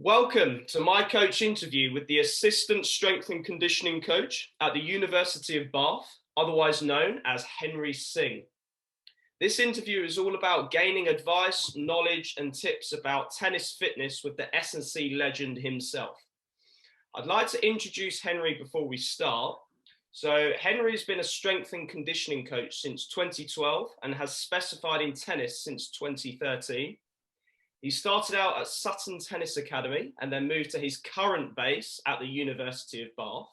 Welcome to my coach interview with the Assistant Strength and Conditioning Coach at the University of Bath, otherwise known as Henry Singh. This interview is all about gaining advice, knowledge, and tips about tennis fitness with the S&C legend himself. I'd like to introduce Henry before we start. So Henry has been a strength and conditioning coach since 2012 and has specified in tennis since 2013. He started out at Sutton Tennis Academy and then moved to his current base at the University of Bath.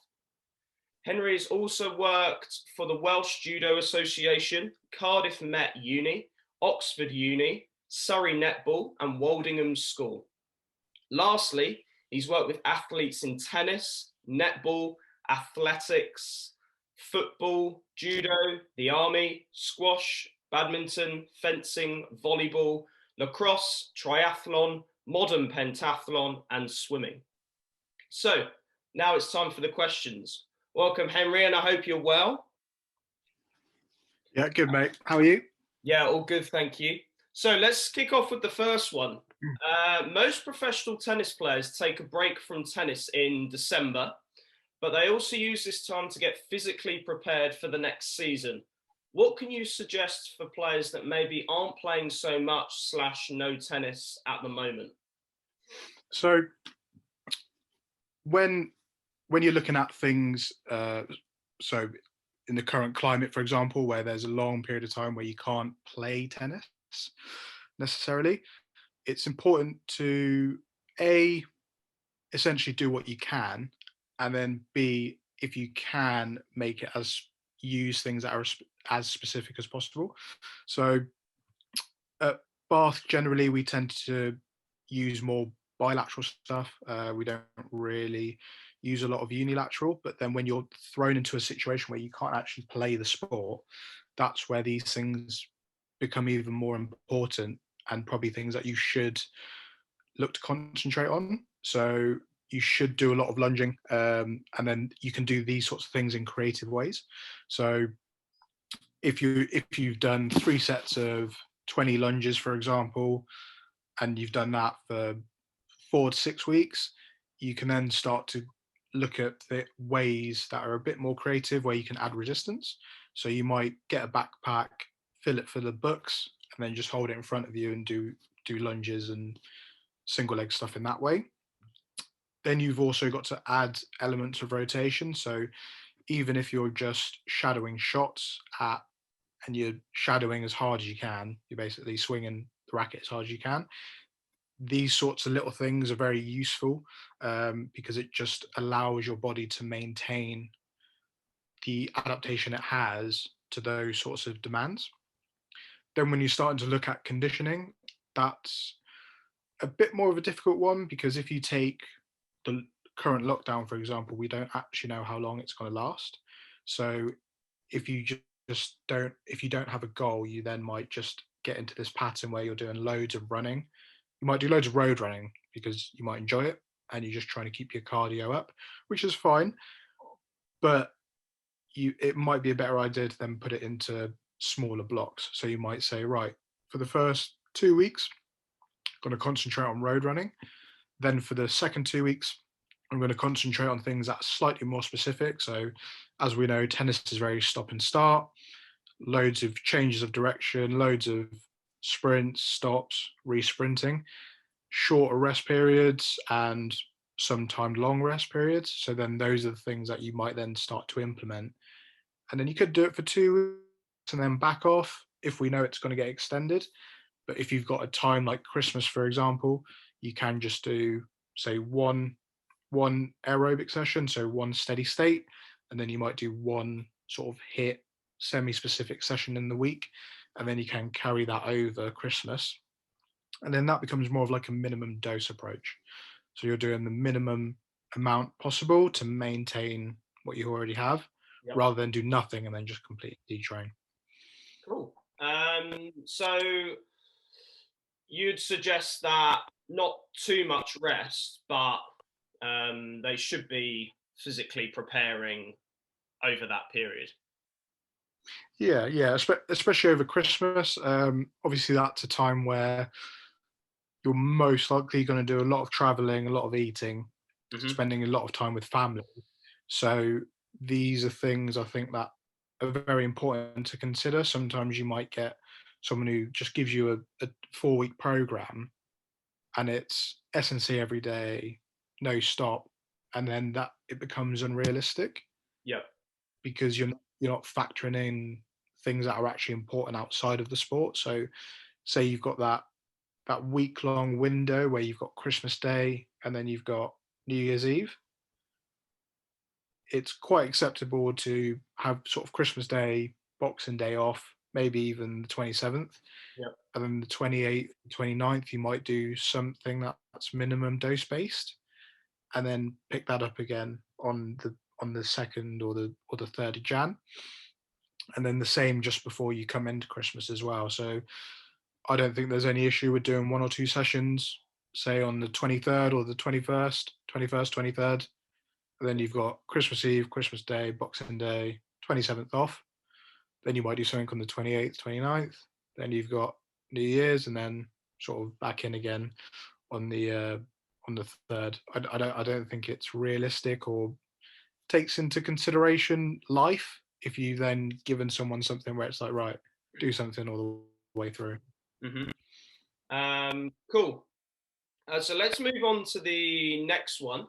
Henry has also worked for the Welsh Judo Association, Cardiff Met Uni, Oxford Uni, Surrey Netball and Woldingham School. Lastly, he's worked with athletes in tennis, netball, athletics, football, judo, the army, squash, badminton, fencing, volleyball, lacrosse, triathlon, modern pentathlon, and swimming. So now it's time for the questions. Welcome, Henry, and I hope you're well. Yeah, good, mate. How are you? Yeah, all good, thank you. So let's kick off with the first one. Most professional tennis players take a break from tennis in December, but they also use this time to get physically prepared for the next season. What can you suggest for players that maybe aren't playing so much / no tennis at the moment? So when you're looking at things, so in the current climate, for example, where there's a long period of time where you can't play tennis necessarily, it's important to A, essentially do what you can, and then B, if you can, make it use things that are as specific as possible. So at Bath, generally, we tend to use more bilateral stuff. We don't really use a lot of unilateral, but then when you're thrown into a situation where you can't actually play the sport, that's where these things become even more important and probably things that you should look to concentrate on. So you should do a lot of lunging, and then you can do these sorts of things in creative ways. So if you've done 3 sets of 20 lunges, for example, and you've done that for 4 to 6 weeks, you can then start to look at the ways that are a bit more creative where you can add resistance. So you might get a backpack, fill it full of books, and then just hold it in front of you and do lunges and single leg stuff in that way. Then you've also got to add elements of rotation. So even if you're just shadowing shots and you're shadowing as hard as you can, you're basically swinging the racket as hard as you can. These sorts of little things are very useful because it just allows your body to maintain the adaptation it has to those sorts of demands. Then when you're starting to look at conditioning, that's a bit more of a difficult one, because if you take the current lockdown, for example, we don't actually know how long it's going to last. So if you don't have a goal, you then might just get into this pattern where you're doing loads of running. You might do loads of road running because you might enjoy it and you're just trying to keep your cardio up, which is fine. But it might be a better idea to then put it into smaller blocks. So you might say, right, for the first 2 weeks, I'm going to concentrate on road running. Then for the second 2 weeks, I'm going to concentrate on things that are slightly more specific. So as we know, tennis is very stop and start, loads of changes of direction, loads of sprints, stops, re-sprinting, shorter rest periods, and sometimes long rest periods. So then those are the things that you might then start to implement. And then you could do it for 2 weeks and then back off if we know it's going to get extended. But if you've got a time like Christmas, for example, you can just do, say, one aerobic session, so one steady state, and then you might do one sort of HIIT semi-specific session in the week, and then you can carry that over Christmas. And then that becomes more of like a minimum dose approach. So you're doing the minimum amount possible to maintain what you already have, rather than do nothing and then just completely detrain. Cool. So you'd suggest that not too much rest, but they should be physically preparing over that period. Yeah, especially over Christmas. Obviously, that's a time where you're most likely going to do a lot of traveling, a lot of eating, Hmm. spending a lot of time with family. So these are things I think that are very important to consider. Sometimes you might get someone who just gives you a 4-week program and it's S&C every day, no stop, and then that it becomes unrealistic Yep. because you're not factoring in things that are actually important outside of the sport. So say you've got that week long window where you've got Christmas Day and then you've got New Year's Eve. It's quite acceptable to have sort of Christmas Day, Boxing Day off, maybe even the 27th. Yep. And then the 28th, 29th, you might do something that's minimum dose based, and then pick that up again on the second or the third of Jan, and then the same just before you come into Christmas as well. So I don't think there's any issue with doing 1 or 2 sessions, say on the 23rd or the 21st, 23rd, and then you've got Christmas Eve, Christmas Day, Boxing Day, 27th off. Then you might do something on the 28th, 29th. Then you've got New Year's, and then sort of back in again on the third. I don't think it's realistic or takes into consideration life if you then given someone something where it's like, right, do something all the way through. Hmm. Cool. So let's move on to the next one.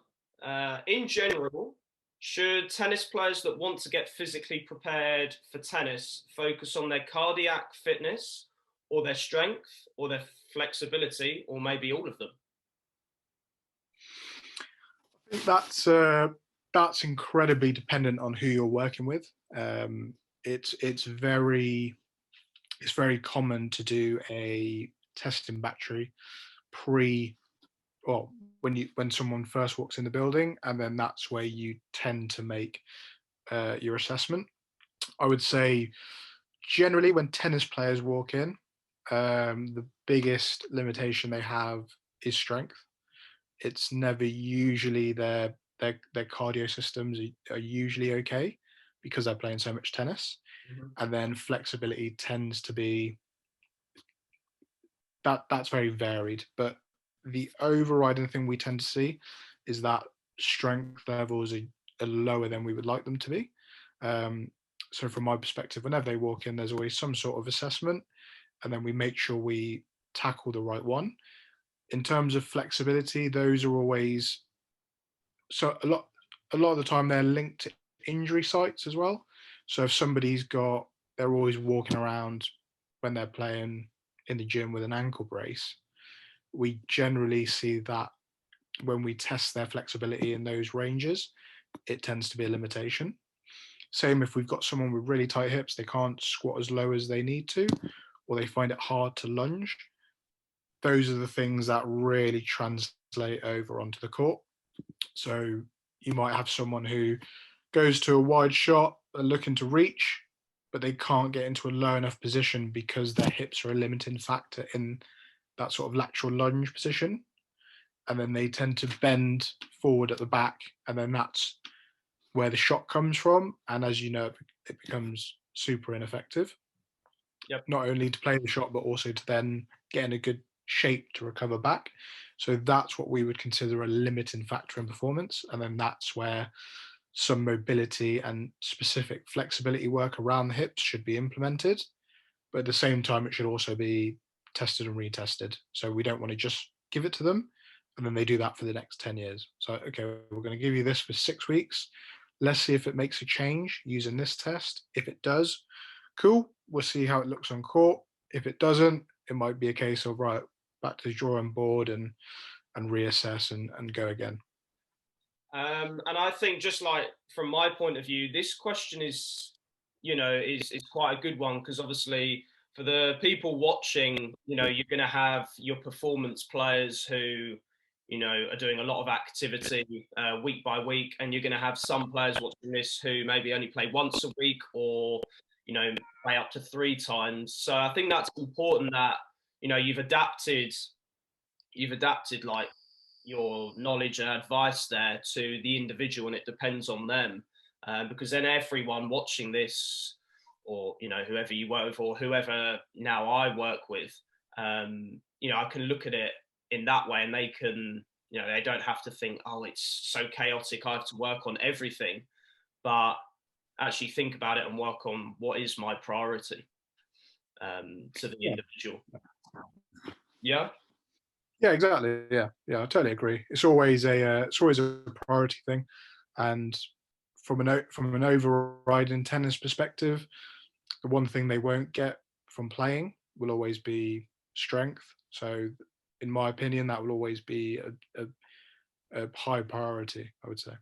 In general, should tennis players that want to get physically prepared for tennis focus on their cardiac fitness or their strength or their flexibility or maybe all of them? I think that's incredibly dependent on who you're working with. It's very common to do a testing battery pre well when someone first walks in the building, and then that's where you tend to make your assessment. I would say generally when tennis players walk in, the biggest limitation they have is strength. It's never usually their cardio systems are usually okay because they're playing so much tennis, Mhm. and then flexibility tends to be that's very varied. But the overriding thing we tend to see is that strength levels are lower than we would like them to be. Um, so from my perspective, whenever they walk in, there's always some sort of assessment, and then we make sure we tackle the right one. In terms of flexibility, those are always so a lot of the time they're linked to injury sites as well. So if somebody's got they're always walking around when they're playing in the gym with an ankle brace, we generally see that when we test their flexibility in those ranges, it tends to be a limitation. Same if we've got someone with really tight hips, they can't squat as low as they need to, or they find it hard to lunge. Those are the things that really translate over onto the court. So you might have someone who goes to a wide shot, they're looking to reach, but they can't get into a low enough position because their hips are a limiting factor in that sort of lateral lunge position. And then they tend to bend forward at the back, and then that's where the shot comes from. And as you know, it becomes super ineffective, Yep. not only to play the shot, but also to then get in a good shape to recover back. So that's what we would consider a limiting factor in performance. And then that's where some mobility and specific flexibility work around the hips should be implemented. But at the same time, it should also be tested and retested. So we don't want to just give it to them and then they do that for the next 10 years. So, okay, we're going to give you this for 6 weeks. Let's see if it makes a change using this test. If it does, cool. We'll see how it looks on court. If it doesn't, it might be a case of, right, back to the drawing board and reassess and go again. And I think just like from my point of view, this question is, is quite a good one because obviously for the people watching, you're going to have your performance players who, are doing a lot of activity week by week, and you're going to have some players watching this who maybe only play once a week or, play up to 3 times. So I think that's important that, you've adapted like your knowledge and advice there to the individual and it depends on them because then everyone watching this or whoever you work with or whoever now I work with I can look at it in that way, and they can, they don't have to think, oh, it's so chaotic, I have to work on everything, but actually think about it and work on what is my priority, to the Yeah. individual. Yeah. Yeah, exactly. Yeah, yeah, I totally agree. It's always a priority thing, and from an overriding tennis perspective, the one thing they won't get from playing will always be strength. So, in my opinion, that will always be a high priority, I would say.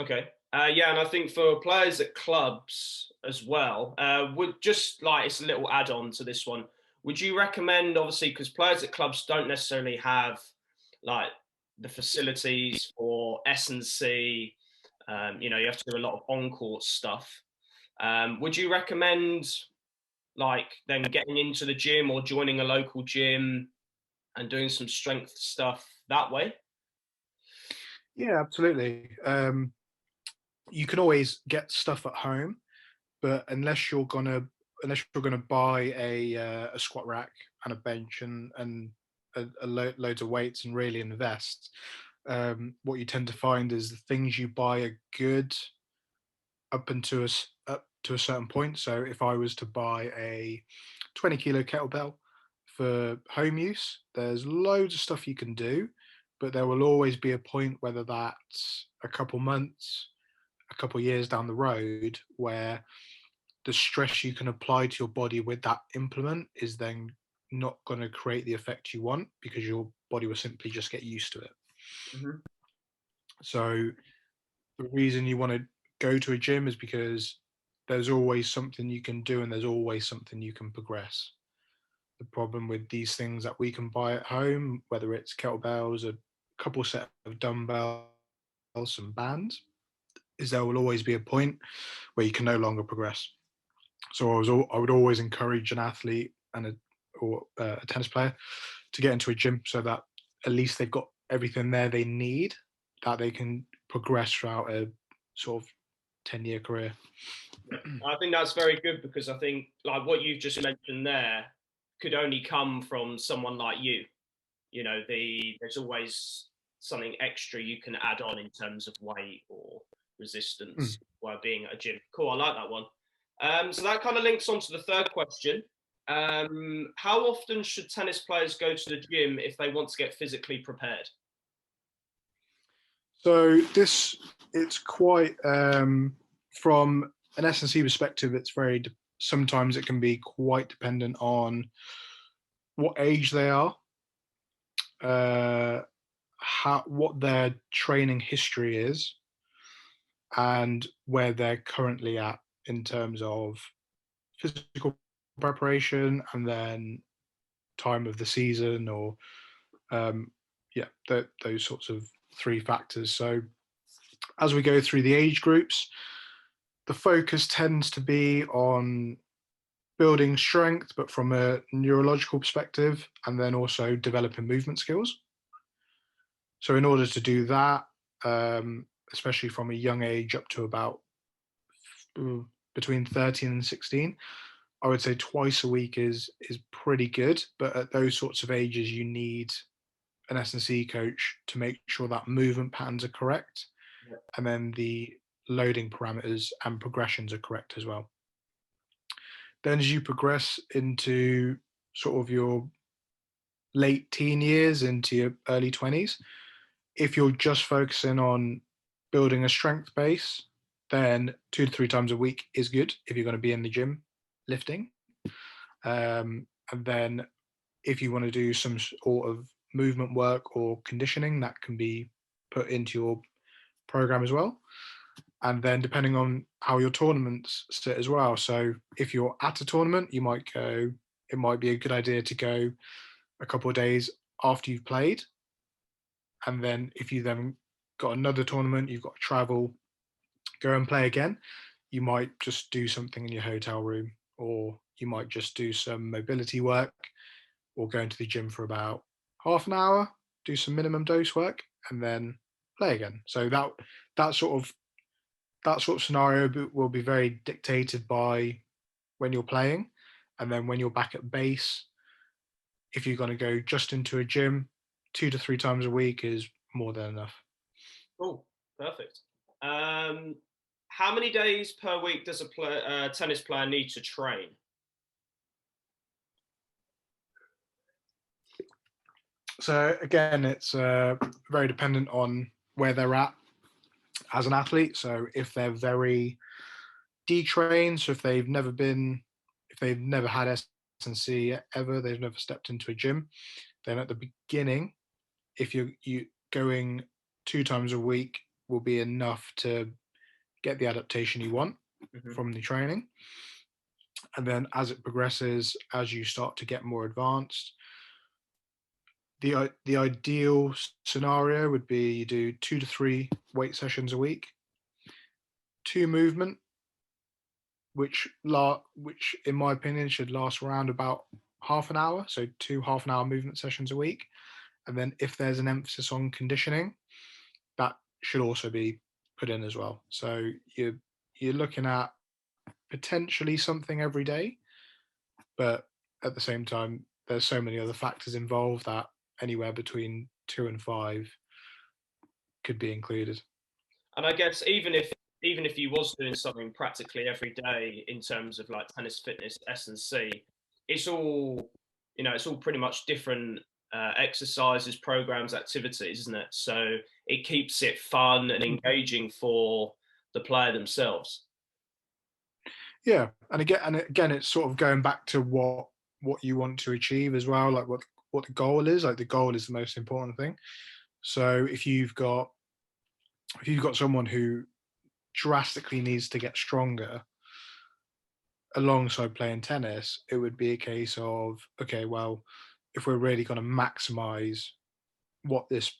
Okay. Yeah, and I think for players at clubs as well, would just like it's a little add-on to this one. Would you recommend, obviously, because players at clubs don't necessarily have like the facilities for S&C, you have to do a lot of on-court stuff. Would you recommend like them getting into the gym or joining a local gym and doing some strength stuff that way? Yeah, absolutely. You can always get stuff at home, but unless you're gonna buy a squat rack and a bench and loads of weights and really invest, what you tend to find is the things you buy are good up to a certain point. So if I was to buy a 20 kilo kettlebell for home use, there's loads of stuff you can do, but there will always be a point, whether that's a couple months, a couple years down the road, where the stress you can apply to your body with that implement is then not going to create the effect you want, because your body will simply just get used to it. Hmm. So the reason you want to go to a gym is because there's always something you can do and there's always something you can progress. The problem with these things that we can buy at home, whether it's kettlebells, a couple set of dumbbells, some bands, is there will always be a point where you can no longer progress. So I would always encourage an athlete or a tennis player to get into a gym, so that at least they've got everything there they need, that they can progress throughout a sort of 10-year career. I think that's very good, because I think like what you've just mentioned there could only come from someone like you. There's always something extra you can add on in terms of weight or resistance Mm. while being at a gym. Cool, I like that one. So that kind of links on to the third question. How often should tennis players go to the gym if they want to get physically prepared? So it's quite from an S&C perspective. It's sometimes it can be quite dependent on what age they are, uh, what their training history is, and where they're currently at in terms of physical preparation, and then time of the season, or um, yeah, those sorts of three factors. So as we go through the age groups, the focus tends to be on building strength, but from a neurological perspective, and then also developing movement skills. So, in order to do that, especially from a young age up to about between 13 and 16, I would say twice a week is pretty good. But at those sorts of ages, you need an S&C coach to make sure that movement patterns are correct, and then the loading parameters and progressions are correct as well. Then as you progress into sort of your late teen years into your early 20s, if you're just focusing on building a strength base, then 2 to 3 times a week is good if you're going to be in the gym lifting. And then if you want to do some sort of movement work or conditioning, that can be put into your program as well. And then depending on how your tournaments sit as well. So if you're at a tournament, it might be a good idea to go a couple of days after you've played. And then if you then got another tournament, you've got to travel, go and play again, you might just do something in your hotel room, or you might just do some mobility work, or go into the gym for about half an hour, do some minimum dose work, and then play again. So that sort of that sort of scenario will be very dictated by when you're playing, and then when you're back at base, if you're going to go just into a gym 2 to 3 times a week is more than enough. Cool, perfect. How many days per week does a tennis player need to train? So again, it's very dependent on where they're at as an athlete. So if they're very detrained, so if they've never had S&C ever, they've never stepped into a gym, then at the beginning, if you going 2 times a week will be enough to get the adaptation you want Hmm. from the training. And then as it progresses, as you start to get more advanced, the ideal scenario would be you do 2 to 3 weight sessions a week, 2 movement, which in my opinion should last around about half an hour. So 2 half-an-hour movement sessions a week, and then if there's an emphasis on conditioning, that should also be put in as well. So you're looking at potentially something every day, but at the same time, there's so many other factors involved that anywhere between 2 and 5 could be included. And I guess even if you was doing something practically every day in terms of like tennis fitness S&C, it's all it's all pretty much different exercises, programs, activities, isn't it? So it keeps it fun and engaging for the player themselves. Yeah, and again, it's sort of going back to what you want to achieve as well, like what the goal is. Like the goal is the most important thing. So if you've got someone who drastically needs to get stronger alongside playing tennis, it would be a case of, okay, well, if we're really going to maximize what this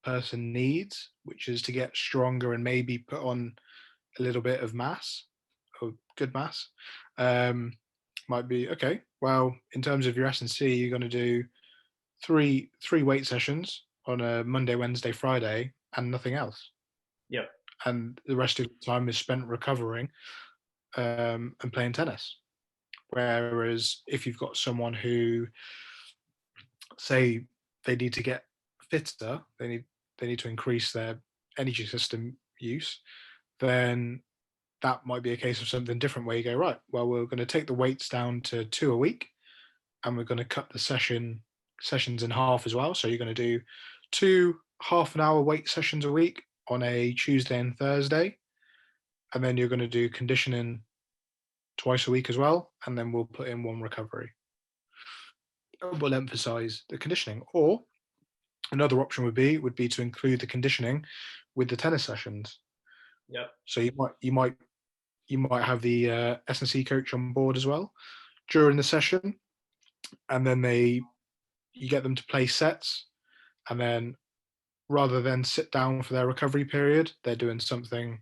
person needs, which is to get stronger and maybe put on a little bit of mass or good mass, um, might be okay. Well, in terms of your S&C, you're going to do three weight sessions on a Monday, Wednesday, Friday, and nothing else, Yep. and the rest of the time is spent recovering and playing tennis. Whereas if you've got someone who say they need to get fitter, they need to increase their energy system use, then that might be a case of something different where you go, right, well, we're going to take the weights down to 2 a week, and we're going to cut the sessions in half as well. So you're going to do 2 half-an-hour weight sessions a week on a Tuesday and Thursday, and then you're going to do conditioning twice a week as well, and then we'll put in one recovery. We'll emphasize the conditioning. Or another option would be to include the conditioning with the tennis sessions. Yep. So you might have the S&C coach on board as well during the session, and then you get them to play sets, and then rather than sit down for their recovery period, they're doing something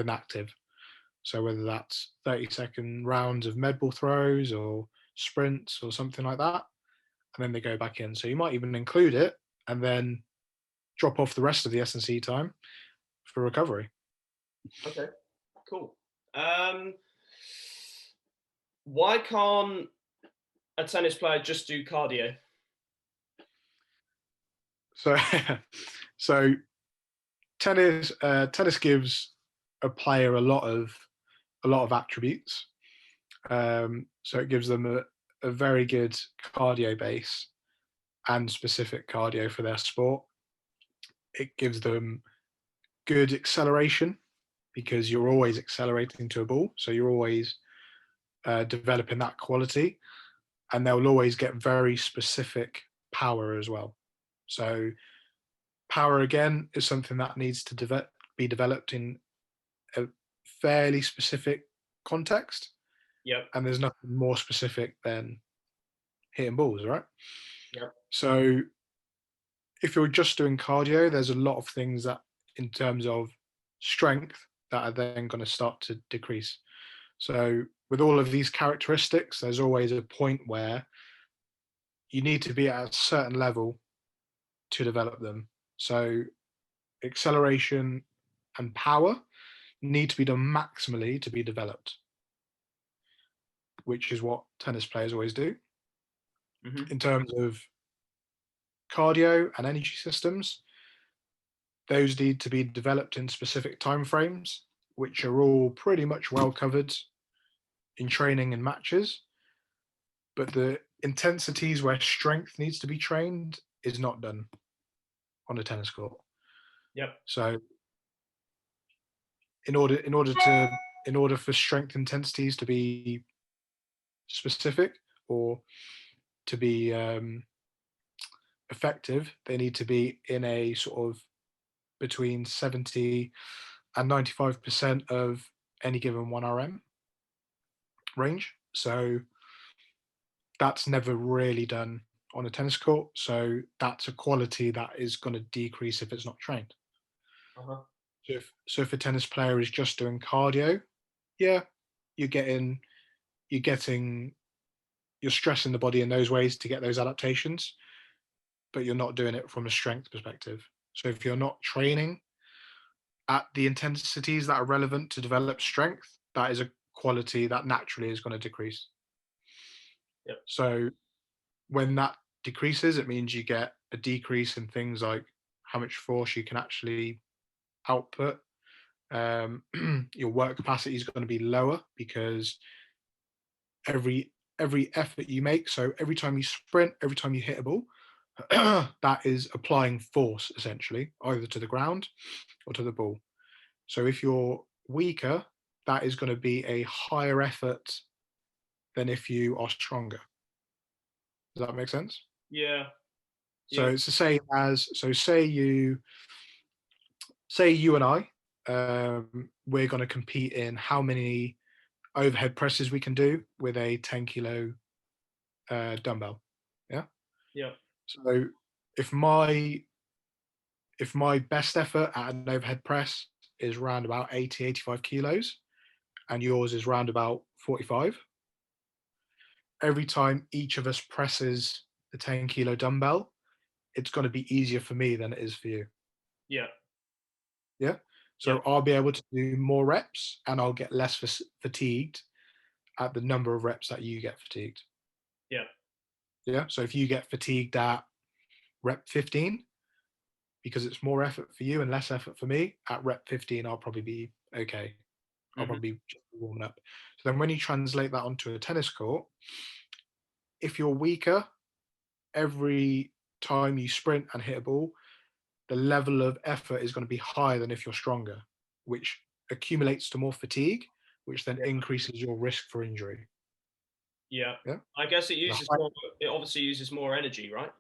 active. So whether that's 30-second rounds of med ball throws or sprints or something like that, and then they go back in. So you might even include it and then drop off the rest of the S&C time for recovery. Okay. Cool. Um, why can't a tennis player just do cardio? So so tennis gives a player a lot of attributes. So it gives them a very good cardio base and specific cardio for their sport. It gives them good acceleration because you're always accelerating to a ball, so you're always developing that quality, and they'll always get very specific power as well. So power again is something that needs to be developed in a fairly specific context, Yep. and there's nothing more specific than hitting balls, right? Yep. So if you're just doing cardio, there's a lot of things that, in terms of strength, that are then going to start to decrease. So with all of these characteristics, there's always a point where you need to be at a certain level to develop them. So acceleration and power need to be done maximally to be developed, which is what tennis players always do. Hmm. In terms of cardio and energy systems. Those need to be developed in specific timeframes, which are all pretty much well covered in training and matches. But the intensities where strength needs to be trained is not done on a tennis court. Yep. So in order for strength intensities to be specific or to be effective, they need to be in a sort of between 70 and 95% of any given 1 RM range. So that's never really done on a tennis court. So that's a quality that is going to decrease if it's not trained. Uh-huh. So if a tennis player is just doing cardio, yeah, you're getting you're getting you're stressing the body in those ways to get those adaptations, but you're not doing it from a strength perspective. So if you're not training at the intensities that are relevant to develop strength, that is a quality that naturally is going to decrease. Yep. So when that decreases, it means you get a decrease in things like how much force you can actually output. Your work capacity is going to be lower because every every effort you make, so every time you sprint, every time you hit a ball, that is applying force essentially, either to the ground or to the ball. So if you're weaker, that is going to be a higher effort than if you are stronger. Does that make sense? Yeah. So Yep. it's the same as, so say you and I, we're going to compete in how many overhead presses we can do with a 10 kilo dumbbell. Yeah. Yep. So if my if my best effort at an overhead press is around about 80, 85 kilos, and yours is round about 45, every time each of us presses the 10 kilo dumbbell, it's going to be easier for me than it is for you. Yep. Yeah. So Yep. I'll be able to do more reps and I'll get less fatigued at the number of reps that you get fatigued. Yep. Yeah. So if you get fatigued at rep 15, because it's more effort for you and less effort for me, at rep 15, I'll probably be okay. I'll Mm-hmm. probably just be warming up. So then when you translate that onto a tennis court, if you're weaker, every time you sprint and hit a ball, the level of effort is going to be higher than if you're stronger, which accumulates to more fatigue, which then Yeah. increases your risk for injury. Yeah. Yeah. I guess it The uses high, more. It obviously uses more energy, right?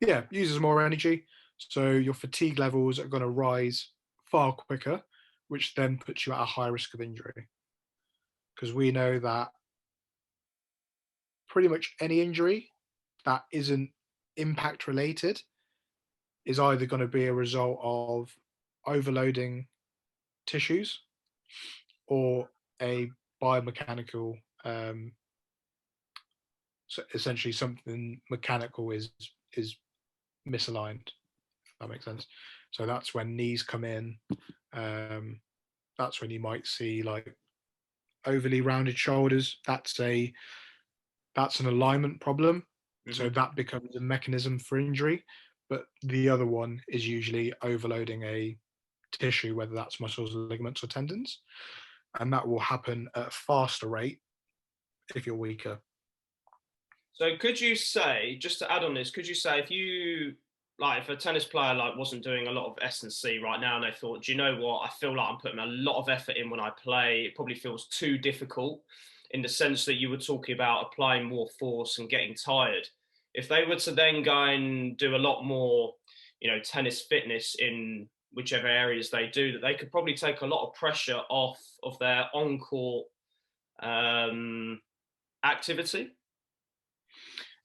yeah, uses more energy. So your fatigue levels are going to rise far quicker, which then puts you at a high risk of injury. Because we know that pretty much any injury that isn't impact related is either going to be a result of overloading tissues or a biomechanical, so essentially something mechanical is misaligned, if that makes sense. So that's when knees come in. um, that's when you might see like overly rounded shoulders. That's an alignment problem. So Mm-hmm. that becomes a mechanism for injury. But the other one is usually overloading a tissue, whether that's muscles, ligaments, or tendons. And that will happen at a faster rate if you're weaker. So could you say, just to add on this, could you say if you like if a tennis player like wasn't doing a lot of S and C right now and they thought, do you know what, I feel like I'm putting a lot of effort in when I play, it probably feels too difficult in the sense that you were talking about applying more force and getting tired. If they were to then go and do a lot more, tennis fitness in whichever areas they do, that they could probably take a lot of pressure off of their on-court um, activity.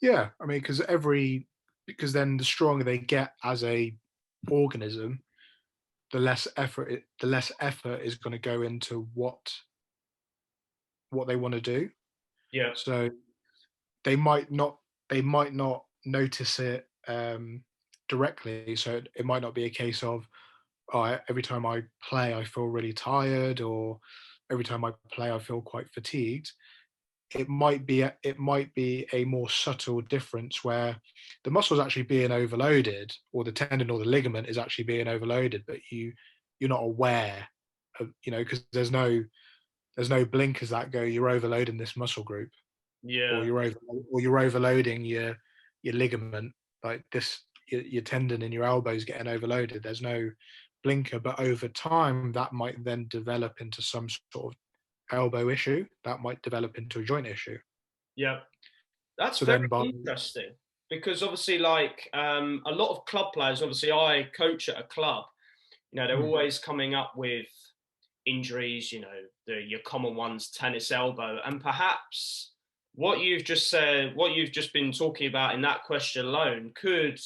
Yeah, I mean, because then the stronger they get as a organism, the less effort is going to go into what they want to do. Yeah. So they might not notice it directly. So it might not be a case of, oh, every time I play I feel really tired, or every time I play I feel quite fatigued. it might be a more subtle difference where the muscle's actually being overloaded, or the tendon or the ligament is actually being overloaded, but you're not aware of, because there's no blinkers that go, you're overloading this muscle group, or Yeah. you're overloading your ligament, like this, your tendon in your elbow is getting overloaded. There's no blinker, but over time that might then develop into some sort of elbow issue, that might develop into a joint issue. Yeah. That's So very then by interesting because obviously, like a lot of club players, obviously, I coach at a club. They're mm, always coming up with injuries. Your common ones, tennis elbow, and perhaps what you've just said, what you've just been talking about in that question alone, could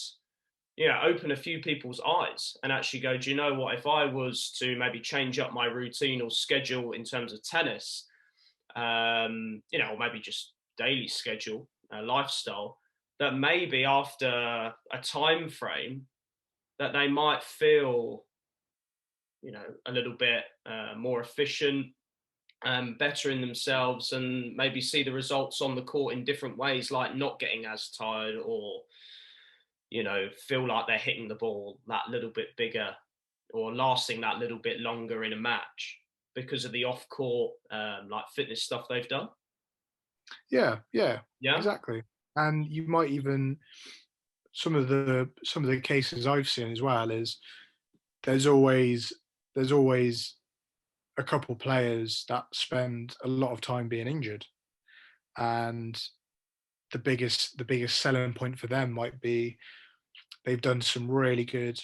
open a few people's eyes and actually go, do you know what? If I was to maybe change up my routine or schedule in terms of tennis, or maybe just daily schedule, lifestyle, that maybe after a time frame that they might feel, a little bit more efficient, better in themselves, and maybe see the results on the court in different ways, like not getting as tired, or feel like they're hitting the ball that little bit bigger or lasting that little bit longer in a match because of the off court like fitness stuff they've done. yeah, yeah, Yeah. exactly. And you might even, some of the cases I've seen as well is, there's always there's always a couple players that spend a lot of time being injured, and the biggest selling point for them might be they've done some really good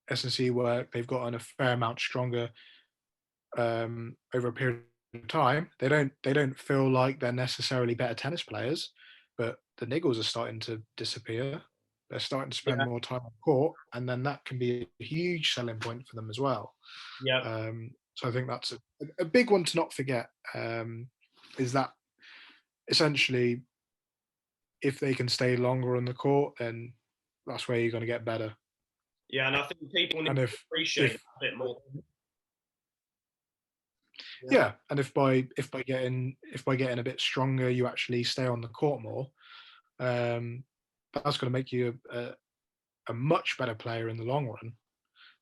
S&C work. They've gotten a fair amount stronger over a period of time. They don't feel like they're necessarily better tennis players, but the niggles are starting to disappear. They're starting to spend Yeah. more time on court, and then that can be a huge selling point for them as well. Yeah. So I think that's a big one to not forget. Is that essentially, if they can stay longer on the court, then that's where you're going to get better. Yeah, and I think people need And to appreciate that if a bit more. Yeah. yeah, and if by getting a bit stronger, you actually stay on the court more, um, that's going to make you a much better player in the long run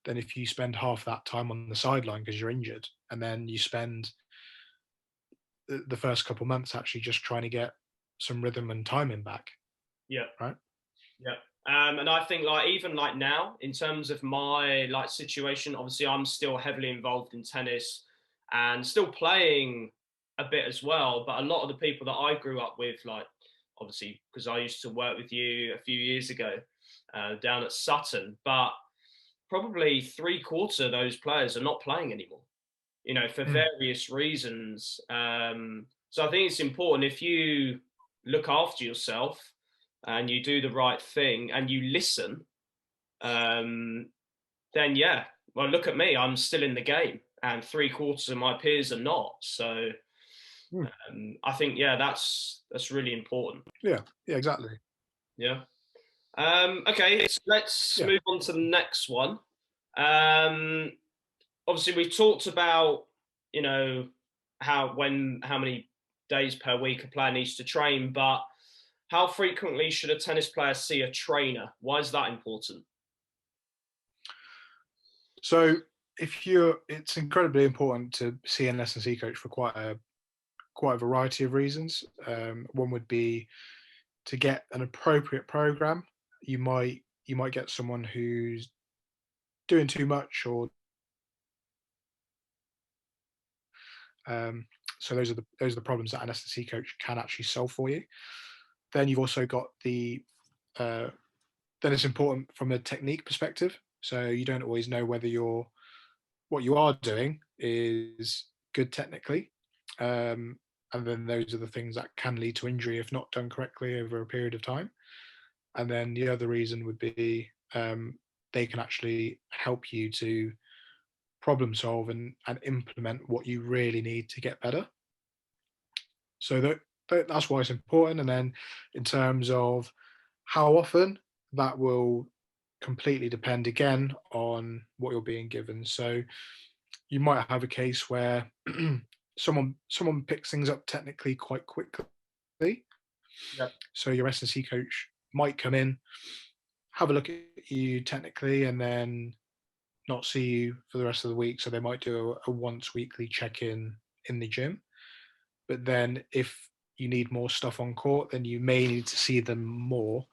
than if you spend half that time on the sideline because you're injured, and then you spend the first couple months actually just trying to get some rhythm and timing back, Yeah. right? Yeah. And I think like even like now, in terms of my like situation, obviously I'm still heavily involved in tennis and still playing a bit as well. But a lot of the people that I grew up with, like obviously because I used to work with you a few years ago down at Sutton, but probably three quarters of those players are not playing anymore, for Mm, various reasons. So I think it's important if you look after yourself and you do the right thing and you listen, um, then yeah, well, look at me, I'm still in the game and three quarters of my peers are not. So mm. I think, yeah, that's really important. Yeah, yeah, exactly. Yeah. Okay, so let's Yeah. move on to the next one. Um, Obviously we've talked about you know how many days per week a player needs to train, but how frequently should a tennis player see a trainer? Why is that important? So it's incredibly important to see an S&C coach for quite a variety of reasons. One would be to get an appropriate program. You might get someone who's doing too much, or um, so those are the problems that an S&C coach can actually solve for you. Then you've also got uh, then it's important from a technique perspective. So you don't always know whether what you are doing is good technically. Um, and then those are the things that can lead to injury if not done correctly over a period of time. And then the other reason would be, they can actually help you to problem solve and implement what you really need to get better. So that's why it's important. And then in terms of how often, that will completely depend again on what you're being given. So you might have a case where someone picks things up technically quite quickly. Yeah. So your S&C coach might come in, have a look at you technically, and then not see you for the rest of the week. So they might do a once weekly check in the gym. But then if you need more stuff on court, then you may need to see them more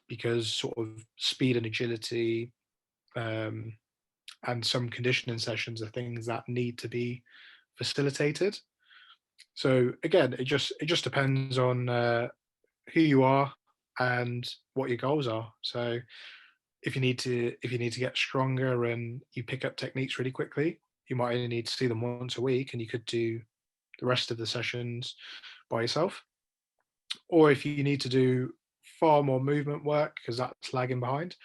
because sort of speed and agility, um, and some conditioning sessions are things that need to be facilitated. So again, it just depends on who you are and what your goals are. So if you need to get stronger and you pick up techniques really quickly, you might only need to see them once a week, and you could do the rest of the sessions by yourself. Or if you need to do far more movement work because that's lagging behind,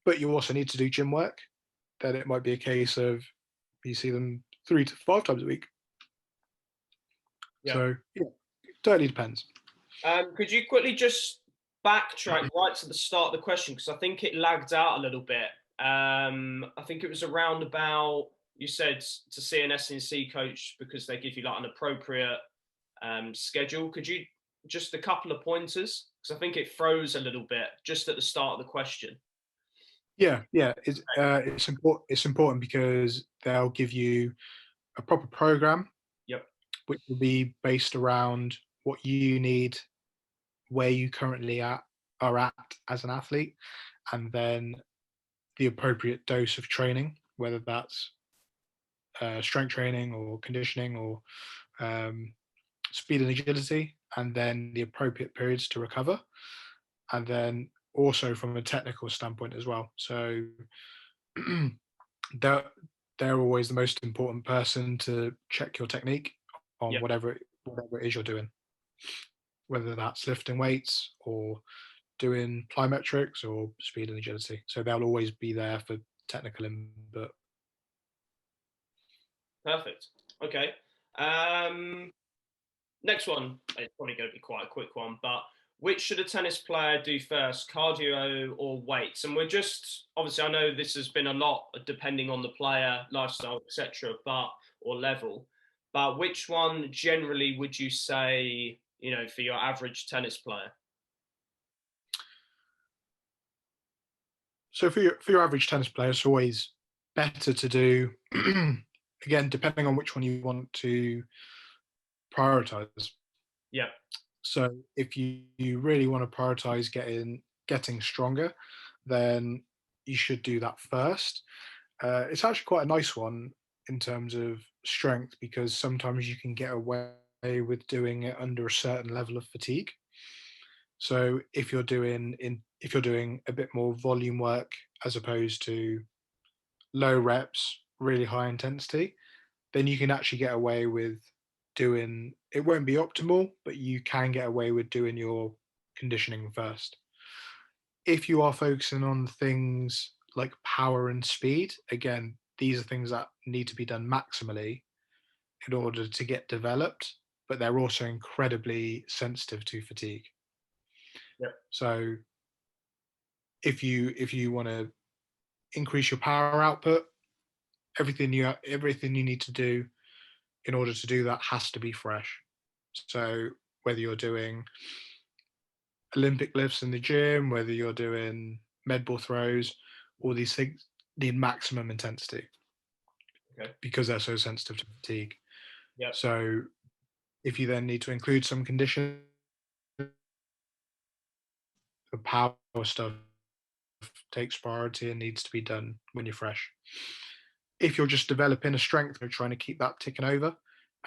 but you also need to do gym work, then it might be a case of you see them 3 to 5 times a week. Yeah. So yeah, it totally depends. Could you quickly just backtrack right to the start of the question because I think it lagged out a little bit. I think it was around about you said to see an S&C coach because they give you like an appropriate schedule. Could you just a couple of pointers because I think it froze a little bit just at the start of the question. Yeah, yeah, it's important because they'll give you a proper program, Yep. which will be based around what you need, where you currently are at as an athlete, and then the appropriate dose of training, whether that's strength training or conditioning or um, speed and agility, and then the appropriate periods to recover, and then also from a technical standpoint as well. So they're they're always the most important person to check your technique on Yep. whatever it is you're doing, whether that's lifting weights or doing plyometrics or speed and agility. So they'll always be there for technical input. Perfect. Okay. Um, Next one. It's probably going to be quite a quick one, but which should a tennis player do first, cardio or weights? And we're just obviously I know this has been a lot depending on the player, lifestyle, etc., but or level. But which one generally would you say, for your average tennis player? So for your average tennis player, it's always better to do again, depending on which one you want to prioritize. Yeah. So if you really want to prioritize getting stronger, then you should do that first. It's actually quite a nice one in terms of strength because sometimes you can get away with doing it under a certain level of fatigue. So if you're doing a bit more volume work as opposed to low reps, really high intensity, then you can actually get away with doing it won't be optimal, but you can get away with doing your conditioning first. If you are focusing on things like power and speed, again, these are things that need to be done maximally in order to get developed, but they're also incredibly sensitive to fatigue. Yeah. So if you want to increase your power output, everything you need to do in order to do that has to be fresh. So whether you're doing Olympic lifts in the gym, whether you're doing med ball throws, all these things need maximum intensity Okay. because they're so sensitive to fatigue. Yeah. So if you then need to include some condition, the power stuff takes priority and needs to be done when you're fresh. If you're just developing a strength and trying to keep that ticking over,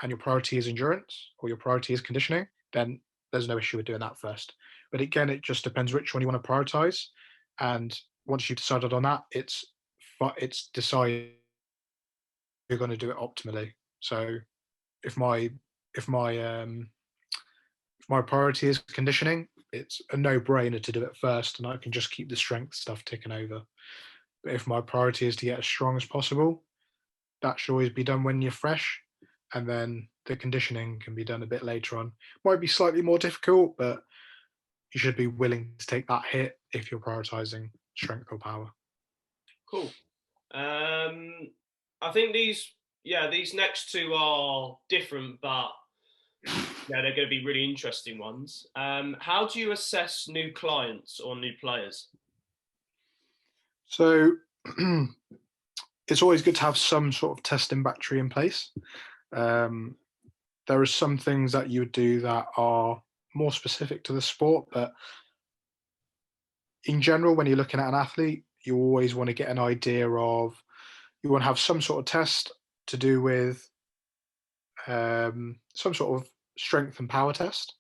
and your priority is endurance or your priority is conditioning, then there's no issue with doing that first. But again, it just depends which one you want to prioritize. And once you've decided on that, it's decide you're going to do it optimally. So if my if my if my priority is conditioning, it's a no-brainer to do it first, and I can just keep the strength stuff ticking over. But if my priority is to get as strong as possible, that should always be done when you're fresh, and then the conditioning can be done a bit later on. Might be slightly more difficult, but you should be willing to take that hit if you're prioritizing strength or power. Cool. I think these Yeah, these next two are different, but yeah, they're going to be really interesting ones. How do you assess new clients or new players? So it's always good to have some sort of testing battery in place. Um, there are some things that you would do that are more specific to the sport, but in general, when you're looking at an athlete, you always want to get an idea of, you want to have some sort of test to do with some sort of strength and power test.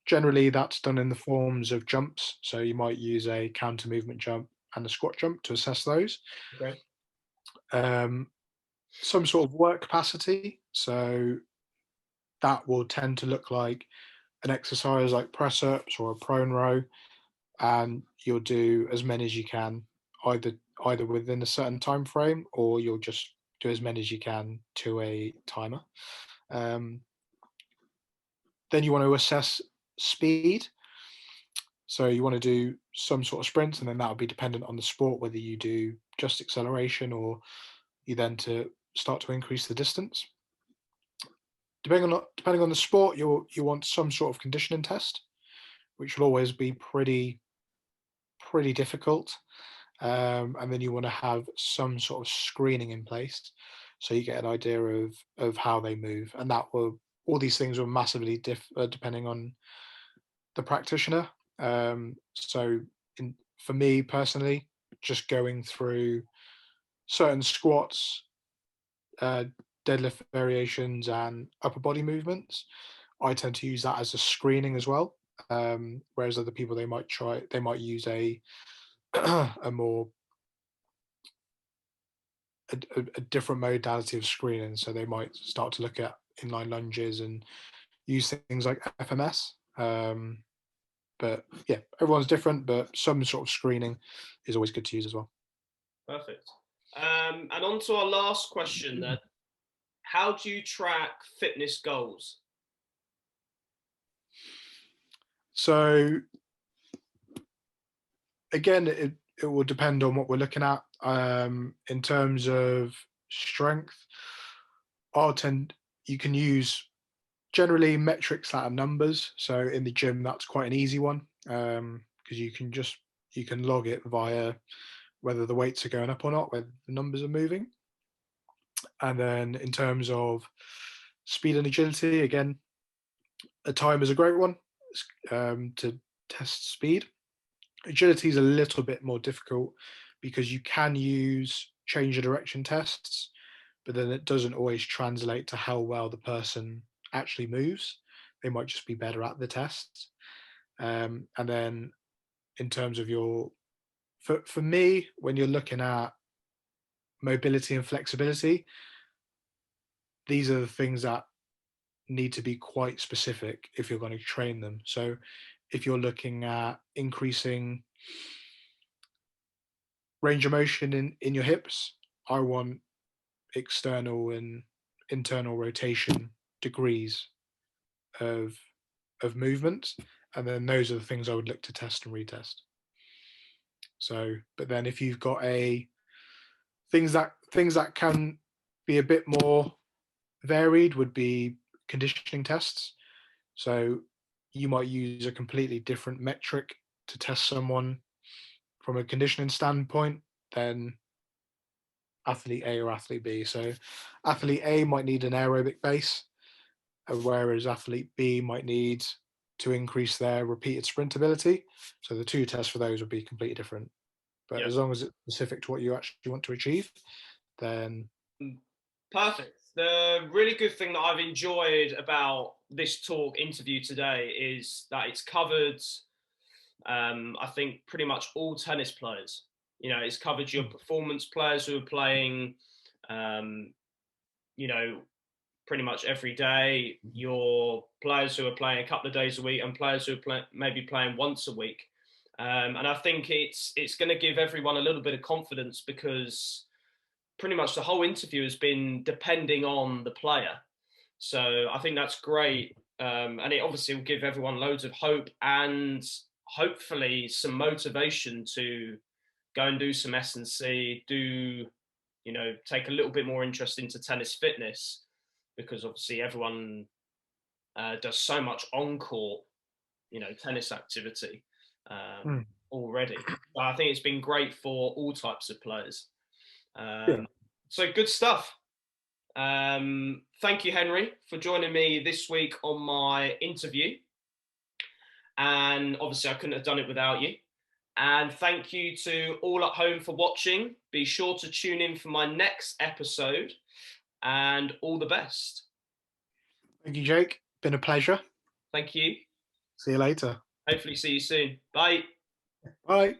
Generally, that's done in the forms of jumps. So you might use a counter movement jump and a squat jump to assess those. Okay. Um, some sort of work capacity. So that will tend to look like an exercise like press ups or a prone row, and you'll do as many as you can, either within a certain time frame, or you'll just do as many as you can to a timer. Um, then you want to assess speed. So you want to do some sort of sprints, and then that will be dependent on the sport, whether you do just acceleration or you then to start to increase the distance. Depending on the sport, you want some sort of conditioning test, which will always be pretty difficult. And then you want to have some sort of screening in place, so you get an idea of how they move, and that will, all these things will massively differ depending on the practitioner. So for me personally, just going through certain squats, uh, deadlift variations, and upper body movements, I tend to use that as a screening as well. Whereas other people, they might use a a more a different modality of screening. So they might start to look at inline lunges and use things like FMS. But yeah, everyone's different, but some sort of screening is always good to use as well. Perfect. And on to our last question then. How do you track fitness goals? So again, it will depend on what we're looking at. In terms of strength, I'll tend you can use generally metrics that are numbers. So in the gym, that's quite an easy one, because you can log it via whether the weights are going up or not, whether the numbers are moving. And then in terms of speed and agility, again, a time is a great one, to test speed. Agility is a little bit more difficult because you can use change of direction tests, but then it doesn't always translate to how well the person actually moves. They might just be better at the tests. And then in terms of for me, when you're looking at mobility and flexibility, these are the things that need to be quite specific if you're going to train them. So if you're looking at increasing range of motion in your hips, I want external and internal rotation degrees of movement, and then those are the things I would look to test and retest. So, but then if you've got a things that can be a bit more varied would be conditioning tests. So you might use a completely different metric to test someone from a conditioning standpoint than athlete A or athlete B. So athlete A might need an aerobic base, whereas athlete B might need to increase their repeated sprint ability. So the two tests for those would be completely different. But Yeah. as long as it's specific to what you actually want to achieve, then Perfect. The really good thing that I've enjoyed about this talk interview today is that it's covered, I think, pretty much all tennis players. You know, it's covered your performance players who are playing, um, you know, pretty much every day, your players who are playing a couple of days a week, and players who are maybe playing once a week. And I think it's going to give everyone a little bit of confidence because pretty much the whole interview has been depending on the player. So I think that's great. And it obviously will give everyone loads of hope and hopefully some motivation to go and do some S&C, do, take a little bit more interest into tennis fitness, because obviously everyone does so much on court, tennis activity Mm. already. But I think it's been great for all types of players. Yeah. So good stuff. Thank you, Henry, for joining me this week on my interview. And obviously, I couldn't have done it without you. And thank you to all at home for watching. Be sure to tune in for my next episode. And all the best. Thank you, Jake. Been a pleasure. Thank you. See you later. Hopefully, see you soon. Bye. Bye.